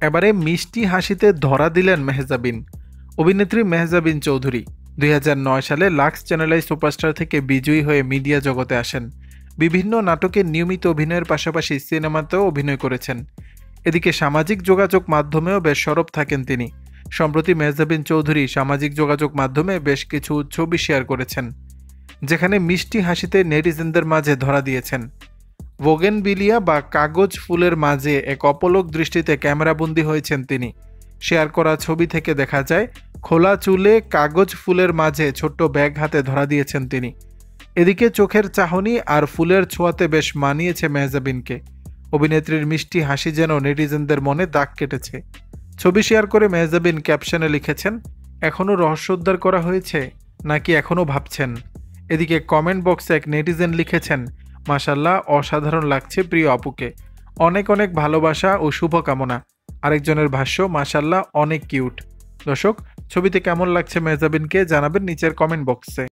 এবারে মিষ্টি হাসিতে ধরা দিলেন মেহজাবিন। অভিনেত্রী মেহজাবিন চৌধুরী 2009 সালে লাক্স চ্যানেলাই সুপারস্টার থেকে বিজয়ী হয়ে মিডিয়া জগতে আসেন। বিভিন্ন নাটকে নিয়মিত অভিনয়ের পাশাপাশি সিনেমাতেও অভিনয় করেছেন। এদিকে সামাজিক যোগাযোগ মাধ্যমেও বেশ সরব থাকেন তিনি। সম্প্রতি মেহজাবিন চৌধুরী সামাজিক যোগাযোগ মাধ্যমে বেশ কিছু ছবি শেয়ার করেছেন, যেখানে মিষ্টি হাসিতে নেটিজেনদের মাঝে ধরা দিয়েছেন। বোগেনভিলিয়া বা কাগজ ফুলের মাঝে এক অপলক দৃষ্টিতে ক্যামেরাবন্দি হয়েছেন তিনি। শেয়ার করা ছবি থেকে দেখা যায় খোলা চুলে কাগজ ফুলের মাঝে ছোট্ট ব্যাগ হাতে ধরা দিয়েছেন তিনি। এদিকে চোখের চাহনি আর ফুলের ছোঁয়াতে বেশ মানিয়েছে মেহজাবিনকে। অভিনেত্রীর মিষ্টি হাসি যেন নেটিজেনদের মনে দাগ কেটেছে। ছবি শেয়ার করে মেহজাবিন ক্যাপশনে লিখেছেন, এখনও রহস্যোদ্ধার করা হয়েছে নাকি এখনও ভাবছেন। এদিকে কমেন্ট বক্সে এক নেটিজেন লিখেছেন, মাশাল্লাহ, অসাধারণ লাগছে প্রিয় আপুকে, অনেক অনেক ভালোবাসা ও শুভকামনা। আরেকজনের ভাষ্য, মাশাল্লাহ, অনেক কিউট। দর্শক, ছবিতে কেমন লাগছে মেহজাবিনকে জানাবেন নিচের কমেন্ট বক্সে।